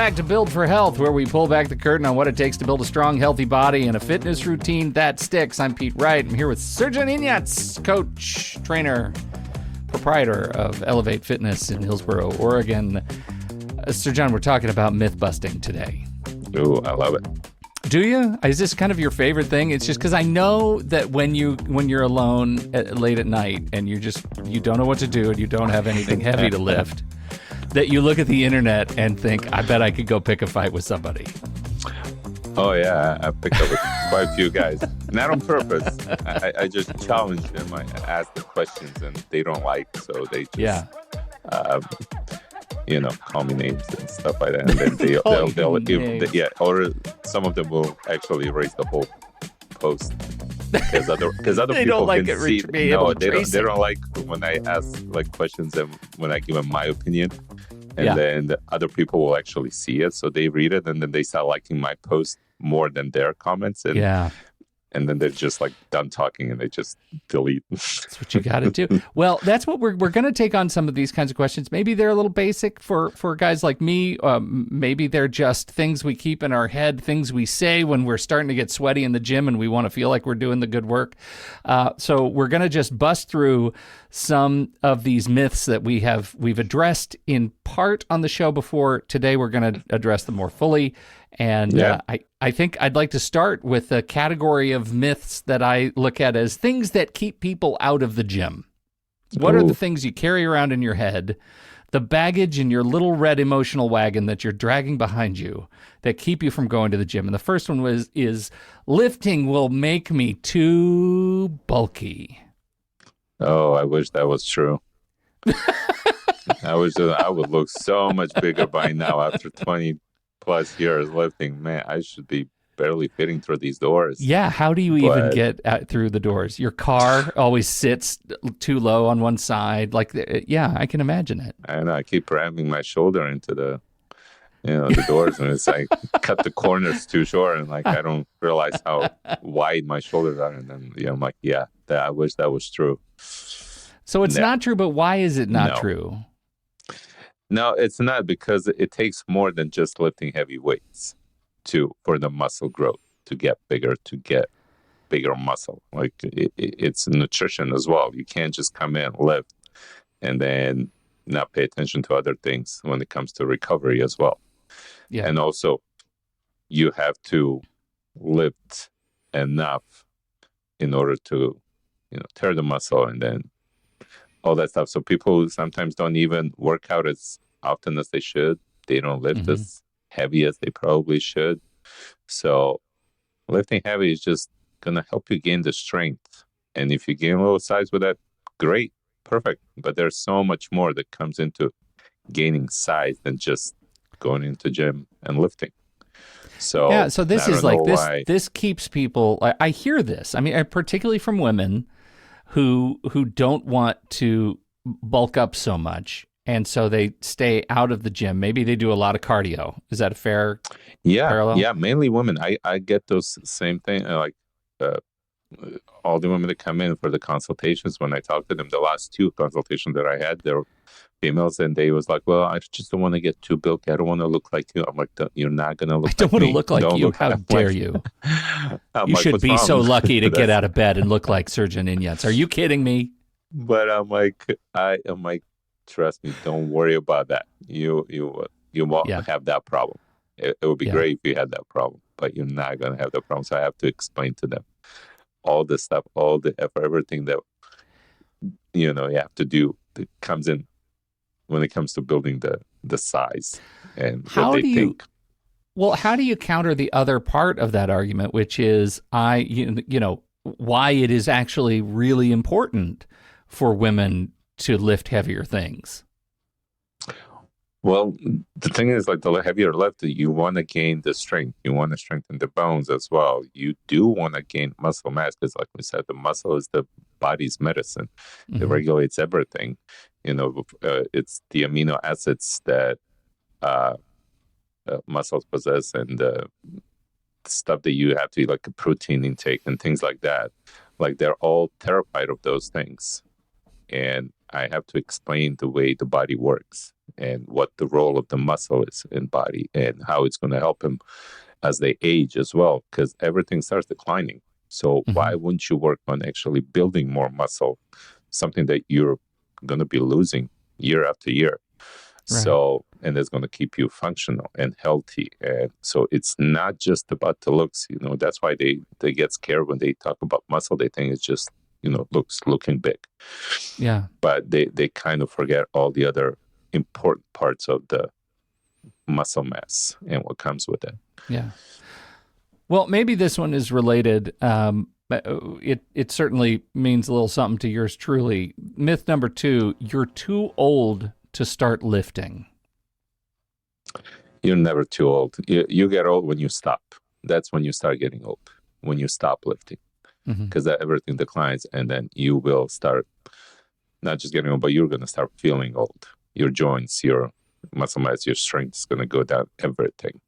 back to Build for Health, where we pull back the curtain on what it takes to build a strong, healthy body and a fitness routine that sticks. I'm Pete Wright. I'm here with Srdjan Ignatz, coach, trainer, proprietor of Elevate Fitness in Hillsboro, Oregon. Srdjan, we're talking about myth busting today. Ooh, I love it. Do you? Is this kind of your favorite thing? It's just because I know that when you're alone late at night and you don't know what to do and you don't have anything heavy to lift, that you look at the internet and think, I bet I could go pick a fight with somebody. Oh yeah, I picked up with quite a few guys, not on purpose. I just challenge them. I ask the questions and they don't like, so they just call me names and stuff like that. And then they'll or some of them will actually erase the whole post because other they people don't like can it. See. No, they don't like when I ask like questions and when I give them my opinion, and then the other people will actually see it, so they read it and then they start liking my post more than their comments, and then they're just like done talking and they just delete. That's what you got to do. Well, that's what we're going to take on some of these kinds of questions. Maybe they're a little basic for guys like me. Maybe they're just things we keep in our head, things we say when we're starting to get sweaty in the gym and we want to feel like we're doing the good work. So we're going to just bust through some of these myths that we've addressed in part on the show before. Today, we're going to address them more fully. And I think I'd like to start with a category of myths that I look at as things that keep people out of the gym. What are the things you carry around in your head, the baggage in your little red emotional wagon that you're dragging behind you that keep you from going to the gym? And the first one is lifting will make me too bulky. Oh, I wish that was true. I would look so much bigger by now after 20 plus years lifting. Man, I should be barely fitting through these doors. Yeah, how do you even get out through the doors? Your car always sits too low on one side. I can imagine it. I know. I keep ramming my shoulder into the doors, and it's like cut the corners too short, and like I don't realize how wide my shoulders are, and then I'm like, I wish that was true. So it's not true, but why is it not true? No, it's not, because it takes more than just lifting heavy weights for the muscle growth to get bigger muscle. Like it's nutrition as well. You can't just come in, lift, and then not pay attention to other things when it comes to recovery as well. Yeah. And also you have to lift enough in order to, tear the muscle and then all that stuff. So people sometimes don't even work out as often as they should. They don't lift as heavy as they probably should. So lifting heavy is just going to help you gain the strength. And if you gain a little size with that, great, perfect. But there's so much more that comes into gaining size than just going into gym and lifting. So so this is like this. This keeps people. I hear this. I mean, particularly from women who don't want to bulk up so much, and so they stay out of the gym. Maybe they do a lot of cardio. Is that a fair parallel? Yeah, mainly women. I get those same thing. All the women that come in for the consultations, when I talk to them, the last 2 consultations that I had, they were females, and they was like, well, I just don't want to get too bulky. I don't want to look like you. I'm like, you're not going to look like me. I don't want to look like you. How dare you? You should be so lucky to get out of bed and look like Srdjan Ignatz. Are you kidding me? But I'm like, trust me, don't worry about that. You won't have that problem. It would be great if you had that problem, but you're not going to have that problem. So I have to explain to them all the stuff, all the effort, everything that, you have to do that comes in when it comes to building the size and what they think. Well, how do you counter the other part of that argument, which is why it is actually really important for women to lift heavier things? Well, the thing is, like, the heavier lift, you want to gain the strength. You want to strengthen the bones as well. You do want to gain muscle mass because, like we said, the muscle is the body's medicine. It regulates everything. It's the amino acids that muscles possess, and the stuff that you have to eat, like the protein intake and things like that. Like, they're all terrified of those things. And I have to explain the way the body works. and what the role of the muscle is in body and how it's going to help him as they age as well, because everything starts declining. So why wouldn't you work on actually building more muscle, something that you're going to be losing year after year? Right. So, and it's going to keep you functional and healthy. And so it's not just about the looks, that's why they get scared when they talk about muscle. They think it's just, looking big. Yeah. But they kind of forget all the other important parts of the muscle mass and what comes with it. Yeah. Well, maybe this one is related. It certainly means a little something to yours truly. Myth number 2, you're too old to start lifting. You're never too old. You get old when you stop. That's when you start getting old, when you stop lifting, because everything declines, and then you will start not just getting old, but you're going to start feeling old. Your joints, your muscle mass, your strength is going to go down, everything.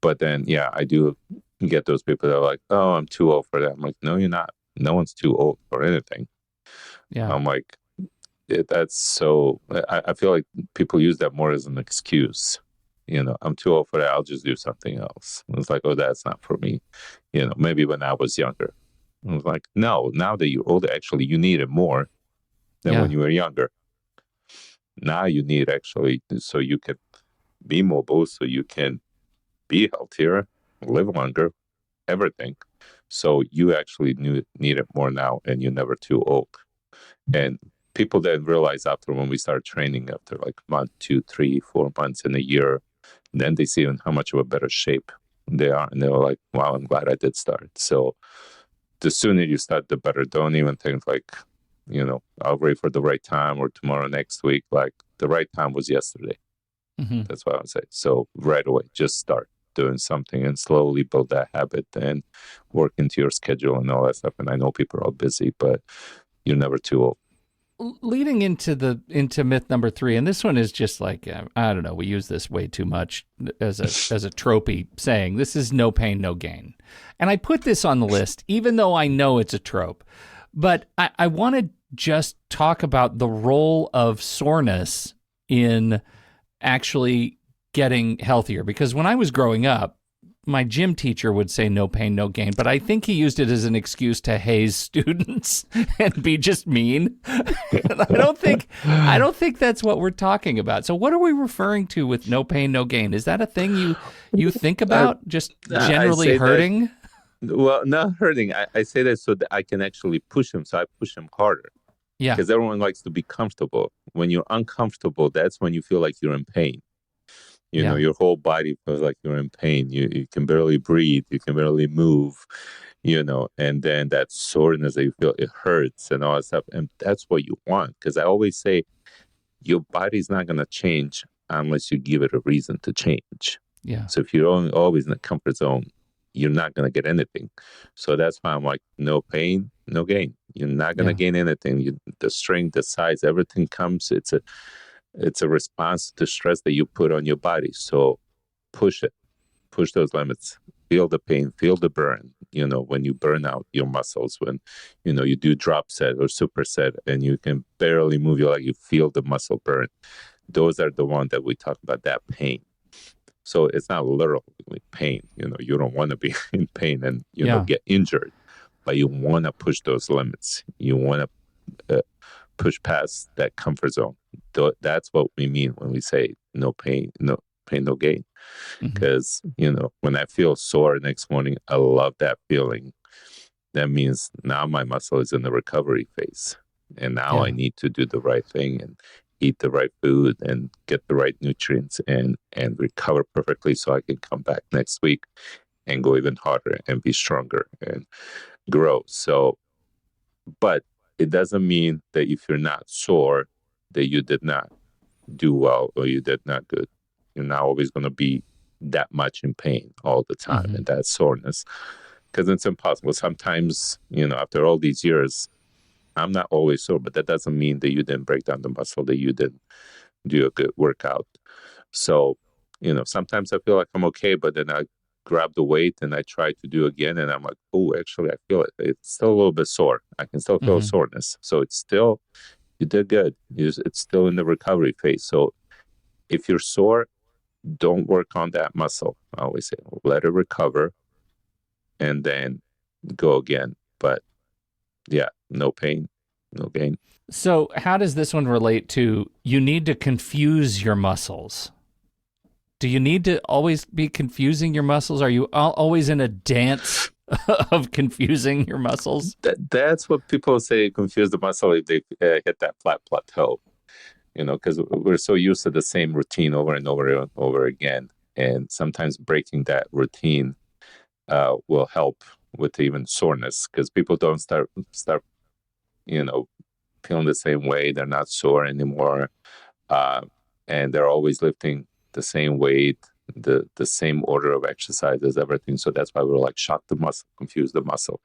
But then, yeah, I do get those people that are like, oh, I'm too old for that. I'm like, no, you're not. No one's too old for anything. Yeah. I'm like, that's so, I feel like people use that more as an excuse. I'm too old for that. I'll just do something else. It's like, oh, that's not for me. Maybe when I was younger. I was like, no, now that you're older, actually, you need it more than when you were younger. Now you need actually, so you can be mobile, so you can be healthier, live longer, everything. So you actually need it more now, and you're never too old. And people then realize after, when we start training, after like month, 2, 3, 4 months in a year, then they see in how much of a better shape they are. And they're like, wow, I'm glad I did start. So the sooner you start, the better. Don't even think like, I'll wait for the right time or tomorrow, next week. Like, the right time was yesterday. That's what I would say. So right away, just start doing something and slowly build that habit and work into your schedule and all that stuff. And I know people are all busy, but you're never too old. Leading into myth number 3, and this one is just like, I don't know, we use this way too much as a tropey saying. This is no pain, no gain. And I put this on the list, even though I know it's a trope. But I want to just talk about the role of soreness in actually getting healthier. Because when I was growing up, my gym teacher would say no pain, no gain, but I think he used it as an excuse to haze students and be just mean. I don't think that's what we're talking about. So what are we referring to with no pain, no gain? Is that a thing you think about, just generally hurting? Well, not hurting. I say that so that I can actually push him. So I push him harder. Yeah. Because everyone likes to be comfortable. When you're uncomfortable, that's when you feel like you're in pain. Your whole body feels like you're in pain. You can barely breathe. You can barely move, and then that soreness that you feel, it hurts and all that stuff. And that's what you want. Because I always say, your body's not going to change unless you give it a reason to change. Yeah. So if you're always in the comfort zone, you're not going to get anything. So that's why I'm like, no pain, no gain. You're not going to gain anything. The strength, the size, everything comes. It's a response to stress that you put on your body. So push it, push those limits, feel the pain, feel the burn, when you burn out your muscles, when, you do drop set or superset and you can barely move, you feel the muscle burn. Those are the ones that we talk about, that pain. So it's not literally pain, you don't want to be in pain and, get injured, but you want to push those limits. You want to push past that comfort zone. That's what we mean when we say no pain, no gain. Because, when I feel sore next morning, I love that feeling. That means now my muscle is in the recovery phase. And now I need to do the right thing and eat the right food and get the right nutrients and recover perfectly so I can come back next week and go even harder and be stronger and grow. So, but it doesn't mean that if you're not sore, that you did not do well or you did not good. You're not always going to be that much in pain all the time and that soreness, because it's impossible. Sometimes, after all these years, I'm not always sore, but that doesn't mean that you didn't break down the muscle, that you didn't do a good workout. So, sometimes I feel like I'm okay, but then I grab the weight and I try to do again, and I'm like, oh, actually, I feel it. It's still a little bit sore. I can still feel soreness. So it's still, you did good. It's still in the recovery phase. So if you're sore, don't work on that muscle. I always say, let it recover and then go again. But yeah, no pain, no gain. So how does this one relate to you need to confuse your muscles? Do you need to always be confusing your muscles? Are you always in a dance of confusing your muscles? That's what people say, confuse the muscle if they hit that flat plateau, because we're so used to the same routine over and over and over again. And sometimes breaking that routine will help with even soreness, because people don't start, feeling the same way. They're not sore anymore. And they're always lifting the same weight, the same order of exercises, everything. So that's why we're like, shock the muscle, confuse the muscle,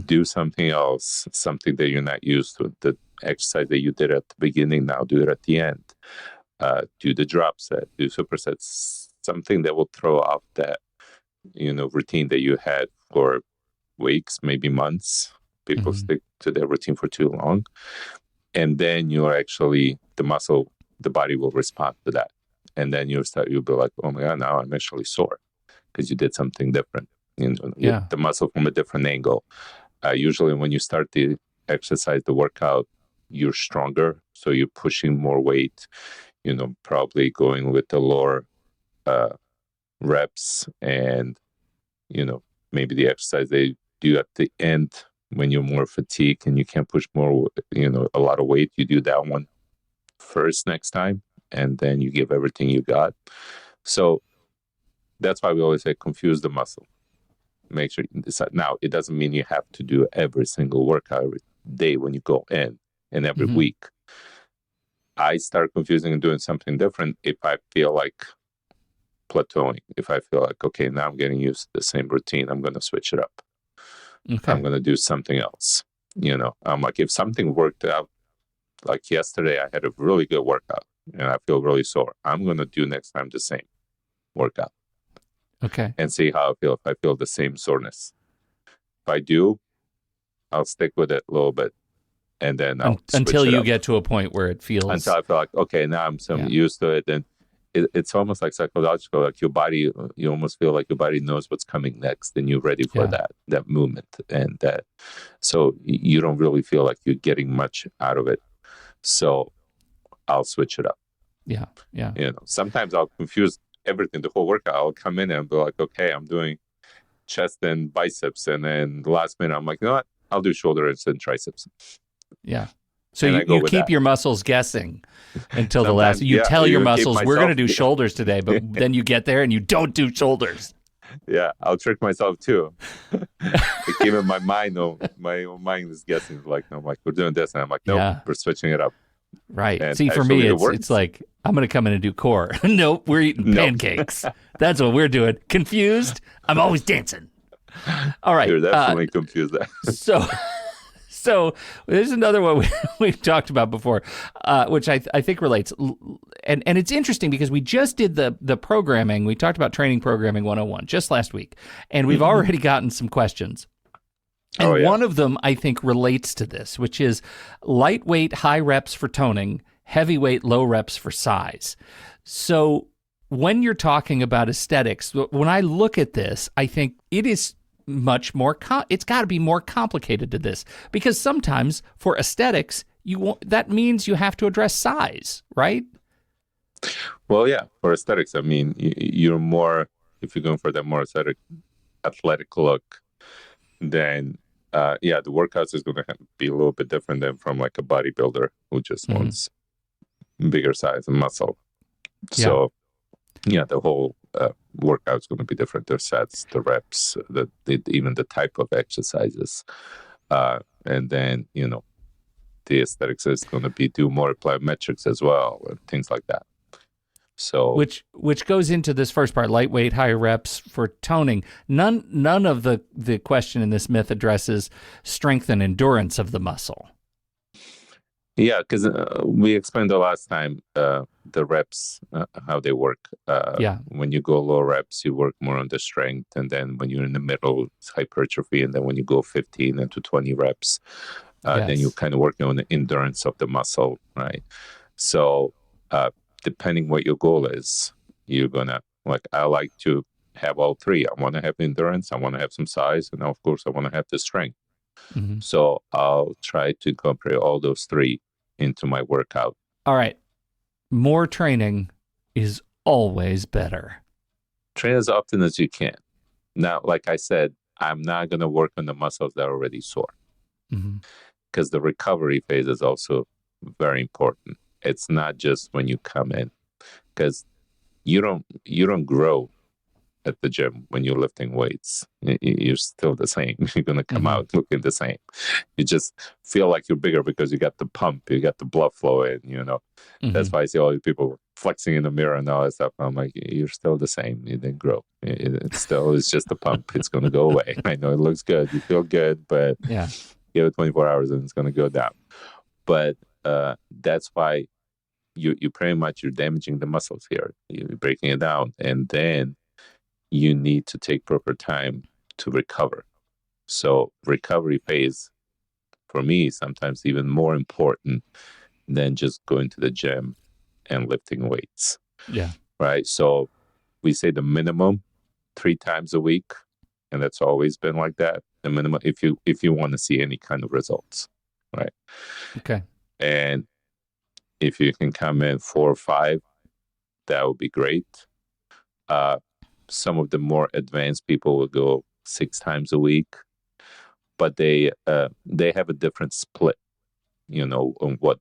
do something else, something that you're not used to. The exercise that you did at the beginning, now do it at the end. Do the drop set, do supersets, something that will throw off that, routine that you had for weeks, maybe months. People stick to their routine for too long. And then you're actually, the body will respond to that. And then you'll be like, oh my God, now I'm actually sore because you did something different. The muscle from a different angle. Usually when you start the exercise, the workout, you're stronger. So you're pushing more weight, probably going with the lower reps and, maybe the exercise they do at the end when you're more fatigued and you can't push more, a lot of weight, you do that one first next time, and then you give everything you got. So that's why we always say confuse the muscle. Make sure you decide. Now, it doesn't mean you have to do every single workout every day when you go in and every week. I start confusing and doing something different if I feel like plateauing. If I feel like, okay, now I'm getting used to the same routine, I'm going to switch it up. Okay. I'm going to do something else. I'm like, if something worked out, like yesterday, I had a really good workout and I feel really sore. I'm going to do next time the same workout. Okay. And see how I feel, if I feel the same soreness. If I do, I'll stick with it a little bit. And then I'll until you get to a point where it feels... Until I feel like, okay, now I'm used to it. And it's almost like psychological, like your body, you almost feel like your body knows what's coming next and you're ready for that movement. And so you don't really feel like you're getting much out of it. So I'll switch it up. Yeah. Sometimes I'll confuse everything, the whole workout. I'll come in and be like, okay, I'm doing chest and biceps. And then the last minute, I'm like, you know what? I'll do shoulders and triceps. Yeah. So you keep your muscles guessing until the last. You tell your muscles, we're going to do shoulders today, but then you get there and you don't do shoulders. Yeah, I'll trick myself too. Even my mind, my own mind is guessing. Like, I'm like, we're doing this, and I'm like, nope, we're switching it up. Right. And see, for me, it's like, I'm going to come in and do core. Nope, we're eating pancakes. That's what we're doing. Confused? I'm always dancing. All right. You're definitely confused. So there's another one we've talked about before, which I think relates. And it's interesting because we just did the programming. We talked about training programming 101 just last week, and we've already gotten some questions. And one of them, I think, relates to this, which is lightweight, high reps for toning, heavyweight, low reps for size. So when you're talking about aesthetics, when I look at this, I think it is much more, it's got to be more complicated to this, because sometimes for aesthetics, that means you have to address size, right? Well, yeah, for aesthetics, I mean, you're more, if you're going for that more athletic look, then the workouts is going to be a little bit different than from like a bodybuilder who just wants bigger size and muscle. So the whole workout's going to be different. The sets, the reps, even the type of exercises, and then the aesthetics is going to be do more plyometrics as well and things like that. So which goes into this first part, lightweight, higher reps for toning. None of the question in this myth addresses strength and endurance of the muscle. Yeah, because we explained the last time the reps, how they work. When you go low reps, you work more on the strength, and then when you're in the middle, it's hypertrophy, and then when you go 15 into 20 reps, then you're kind of working on the endurance of the muscle, right? So depending what your goal is, you're gonna like. I like to have all three. I want to have endurance. I want to have some size, and of course, I want to have the strength. Mm-hmm. So I'll try to incorporate all those three into my workout. All right. More training is always better. Train as often as you can. Now, like I said, I'm not going to work on the muscles that are already sore, because the recovery phase is also very important. It's not just when you come in, because you don't grow at the gym when you're lifting weights. You're still the same. You're going to come out looking the same. You just feel like you're bigger because you got the pump, you got the blood flow in, That's why I see all these people flexing in the mirror and all that stuff. I'm like, you're still the same. You didn't grow. It's just a pump. It's going to go away. I know it looks good. You feel good, but give it 24 hours and it's going to go down. But that's why you pretty much, you're damaging the muscles here. You're breaking it down. And then you need to take proper time to recover. So recovery phase, for me, sometimes even more important than just going to the gym and lifting weights. Yeah. Right. So we say the minimum 3 times a week, and that's always been like that. The minimum, if you want to see any kind of results, right? Okay. And if you can come in 4 or 5, that would be great. Some of the more advanced people will go 6 times a week, but they have a different split, on what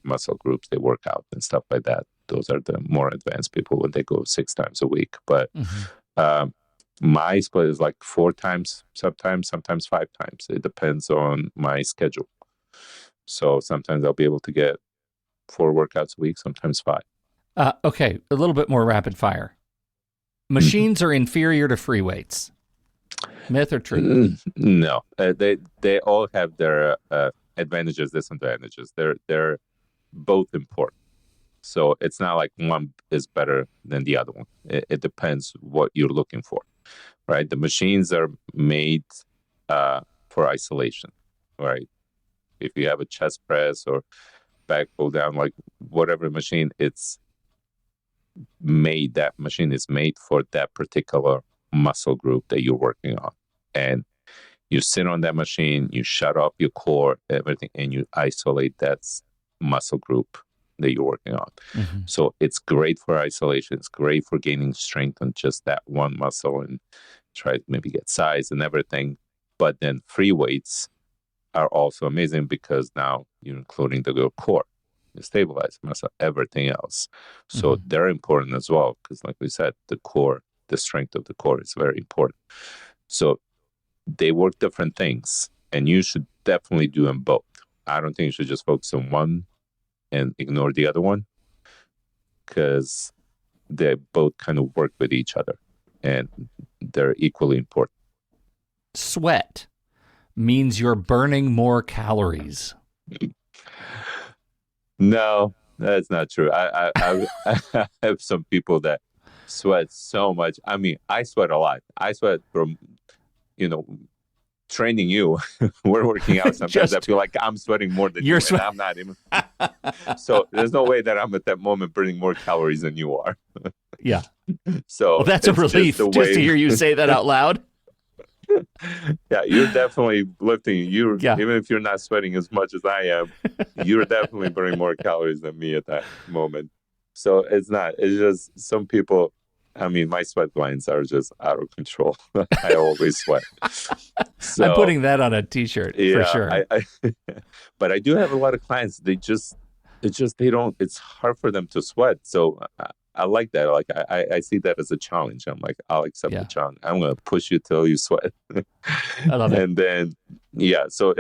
muscle groups they work out and stuff like that. Those are the more advanced people when they go 6 times a week. But my split is like 4 times, sometimes 5 times. It depends on my schedule. So sometimes I'll be able to get 4 workouts a week, sometimes 5. Okay, a little bit more rapid fire. Machines are inferior to free weights. Myth or truth? No, they all have their advantages, disadvantages. They're both important. So it's not like one is better than the other one. It depends what you're looking for, right? The machines are made for isolation, right? If you have a chest press or back pull down, like whatever machine, that machine is made for that particular muscle group that you're working on. And you sit on that machine, you shut off your core, everything, and you isolate that muscle group that you're working on. So it's great for isolation. It's great for gaining strength on just that one muscle and try to maybe get size and everything. But then free weights are also amazing because now you're including the core, the stabilizer muscle, everything else. So they're important as well because, like we said, the core, the strength of the core is very important. So they work different things, and you should definitely do them both. I don't think you should just focus on one and ignore the other one, because they both kind of work with each other, and they're equally important. Sweat means you're burning more calories. No, that's not true. I have some people that sweat so much. I mean, I sweat a lot. I sweat from, training you. We're working out. Sometimes I feel like I'm sweating more than you, and I'm not even. So there's no way that I'm at that moment burning more calories than you are. Yeah. So well, that's a relief just to hear you say that out loud. Yeah, you're definitely lifting. Even if you're not sweating as much as I am, you're definitely burning more calories than me at that moment. So it's not. It's just some people. I mean, my sweat glands are just out of control. I always sweat. So, I'm putting that on a T-shirt for sure. But I do have a lot of clients. They don't. It's hard for them to sweat. So I like that. Like I see that as a challenge. I'm like, I'll accept the challenge. I'm gonna push you till you sweat. I love it. And then so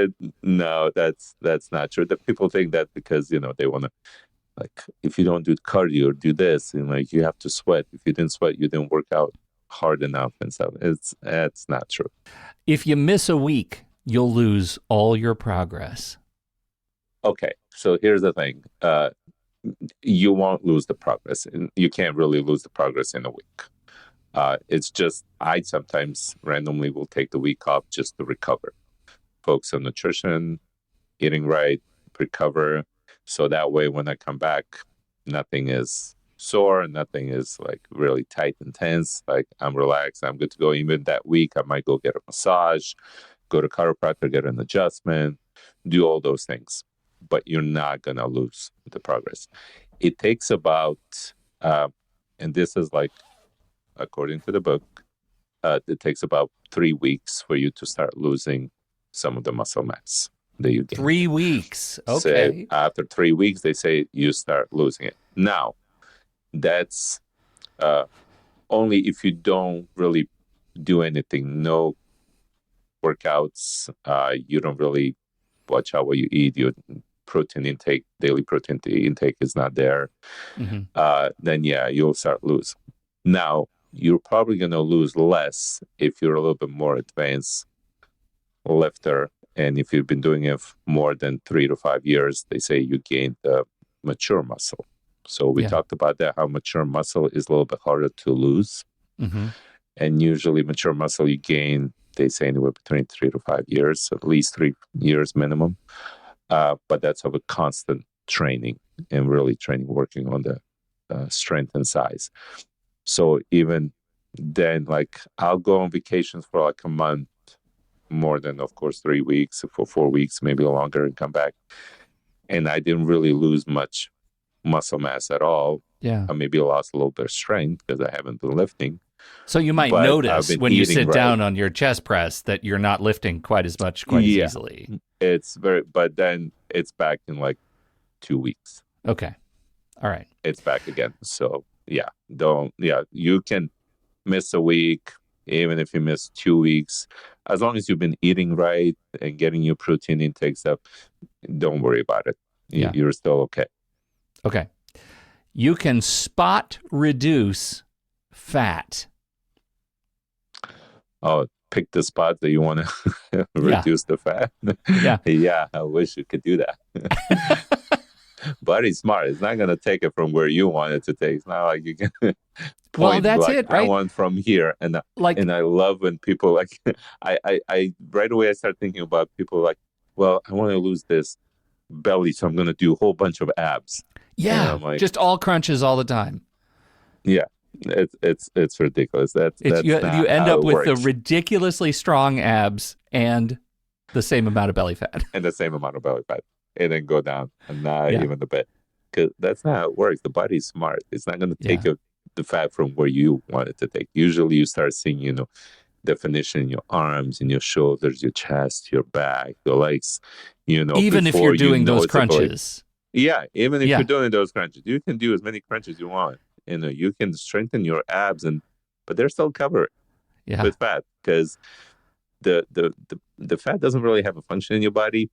that's not true. That people think that because they want to, like, if you don't do cardio or do this, and like you have to sweat. If you didn't sweat, you didn't work out hard enough and stuff. That's not true. If you miss a week, you'll lose all your progress. Okay, so here's the thing. You won't lose the progress, and you can't really lose the progress in a week. It's just I sometimes randomly will take the week off just to recover, focus on nutrition, eating right, recover, so that way when I come back, nothing is sore, nothing is like really tight and tense. Like I'm relaxed, I'm good to go. Even that week, I might go get a massage, go to chiropractor, get an adjustment, do all those things. But you're not gonna lose the progress. It takes about, and this is like according to the book, it takes about 3 weeks for you to start losing some of the muscle mass that you gain. 3 weeks. So Okay. after 3 weeks, they say you start losing it. Now, that's only if you don't really do anything, no workouts, you don't really watch out what you eat, your protein intake, daily protein intake is not there, then yeah, you'll start lose. Now, you're probably going to lose less if you're a little bit more advanced lifter. And if you've been doing it more than 3 to 5 years, they say you gain the mature muscle. So we talked about that, how mature muscle is a little bit harder to lose. And usually mature muscle you gain, they say anywhere between 3 to 5 years, at least 3 years minimum. But that's of a constant training and really training, working on the strength and size. So even then, like I'll go on vacations for like a month, more than, of course, 3 weeks, for 4 weeks, maybe longer, and come back. And I didn't really lose much muscle mass at all. Yeah. I maybe lost a little bit of strength because I haven't been lifting. So you might But notice I've been when you eating sit right. down on your chest press that you're not lifting quite as much, quite as easily. It's but then it's back in like 2 weeks. Okay. All right. It's back again. So you can miss a week, even if you miss 2 weeks, as long as you've been eating right and getting your protein intakes up, don't worry about it. You're still okay. Okay. You can spot reduce fat. Oh, pick the spot that you want to reduce the fat. Yeah, I wish you could do that. But it's smart. It's not going to take it from where you want it to take. It's not like you can point, well, that's like, it, right? I want from here. And I love when people like, I right away I start thinking about people like, well, I want to lose this belly, so I'm going to do a whole bunch of abs. Yeah, like, just all crunches all the time. Yeah, it's ridiculous. That's you end up with works. the ridiculously strong abs and the same amount of belly fat. And the same amount of belly fat. And then go down, and not even a bit. Because that's not how it works. The body's smart. It's not going to take the fat from where you want it to take. Usually you start seeing, definition in your arms, in your shoulders, your chest, your back, your legs, even if you're doing those crunches. Yeah, even if you're doing those crunches, you can do as many crunches you want. You can strengthen your abs, but they're still covered with fat, because the fat doesn't really have a function in your body.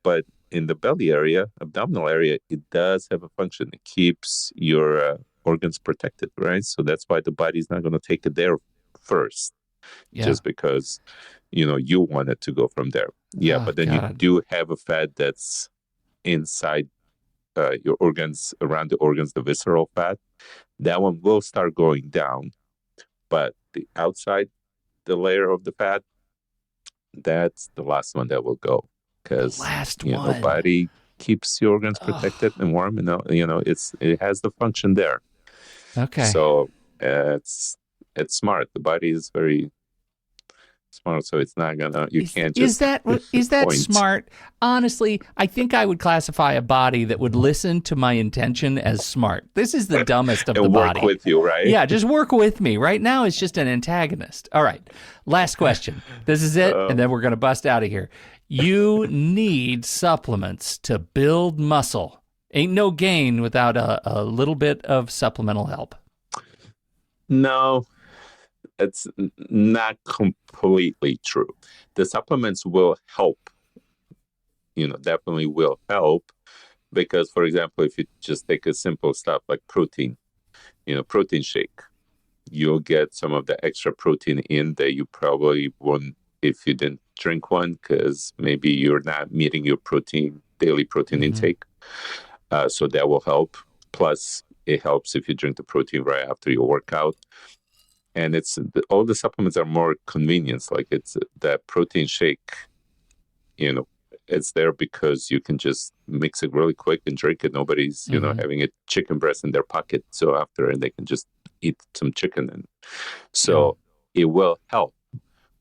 But in the belly area, abdominal area, it does have a function. It keeps your organs protected, right? So that's why the body's not going to take it there first, just because, you want it to go from there. Yeah, but then you do have a fat that's inside your organs, around the organs, the visceral fat. That one will start going down. But the outside, the layer of the fat, that's the last one that will go. Because the body keeps your organs protected and warm. It has the function there. Okay. So it's smart. The body is very smart, so it's not gonna. You can't just. Is that smart? Honestly, I think I would classify a body that would listen to my intention as smart. This is the dumbest of the body. Work with you, right? Yeah, just work with me. Right now, it's just an antagonist. All right. Last question. This is it, and then we're gonna bust out of here. You need supplements to build muscle. Ain't no gain without a little bit of supplemental help. No, it's not completely true. The supplements will help, definitely will help, because, for example, if you just take a simple stuff like protein, protein shake, you'll get some of the extra protein in that you probably won't if you didn't drink one, because maybe you're not meeting your daily protein intake. So that will help. Plus, it helps if you drink the protein right after your workout. And all the supplements are more convenience. Like it's that protein shake, it's there because you can just mix it really quick and drink it. Nobody's, having a chicken breast in their pocket. So after they can just eat some chicken. And so it will help,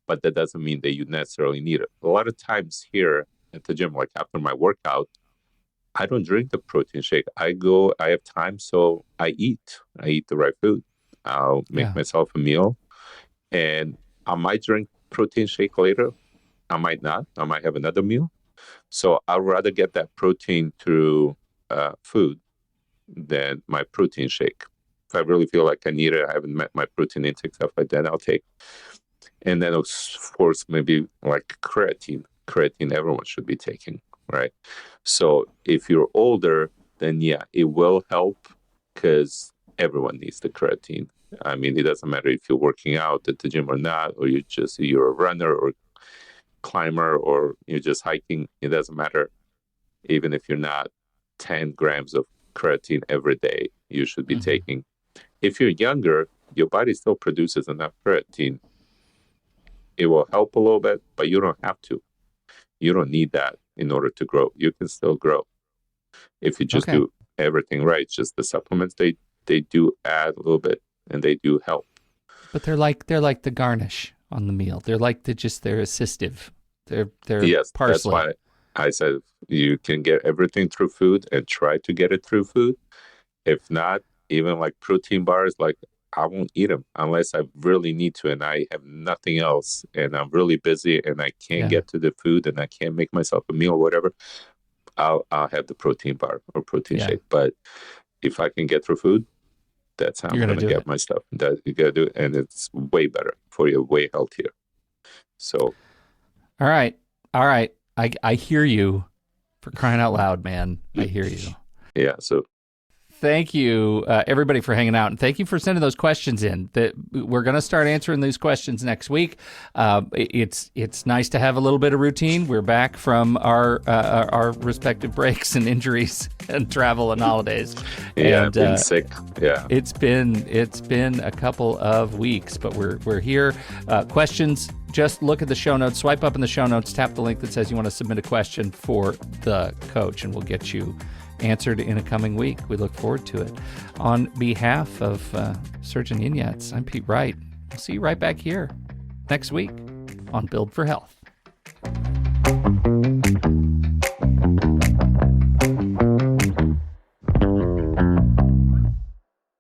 but that doesn't mean that you necessarily need it. A lot of times here at the gym, like after my workout, I don't drink the protein shake. I have time, so I eat the right food. I'll make myself a meal, and I might drink protein shake later. I might not. I might have another meal. So I'd rather get that protein through food than my protein shake. If I really feel like I need it, I haven't met my protein intake, stuff like that, I'll take. And then, of course, maybe like creatine. Creatine everyone should be taking, right? So if you're older, then it will help because everyone needs the creatine. I mean, it doesn't matter if you're working out at the gym or not, or you're a runner or climber or you're just hiking. It doesn't matter. Even if you're not, 10 grams of creatine every day, you should be taking. If you're younger, your body still produces enough creatine. It will help a little bit, but you don't have to. You don't need that in order to grow. You can still grow if you just do everything right. Just the supplements, they do add a little bit and they do help. But they're like the garnish on the meal. They're like they're assistive. They're parsley. That's why I said you can get everything through food and try to get it through food. If not, even like protein bars, like I won't eat them unless I really need to and I have nothing else and I'm really busy and I can't get to the food and I can't make myself a meal or whatever. I'll have the protein bar or protein shake. But if I can get through food, that's how I'm going to get my stuff. That you got to do it, and it's way better for you, way healthier. So, all right. I hear you. For crying out loud, man. I hear you. Yeah. So, thank you, everybody, for hanging out, and thank you for sending those questions in. That we're going to start answering these questions next week. It's nice to have a little bit of routine. We're back from our respective breaks and injuries and travel and holidays. Yeah, and, I've been sick. Yeah, it's been a couple of weeks, but we're here. Questions. Just look at the show notes, swipe up in the show notes, tap the link that says you want to submit a question for the coach, and we'll get you answered in a coming week. We look forward to it. On behalf of Srdjan Inyats, I'm Pete Wright. I'll see you right back here next week on Build for Health.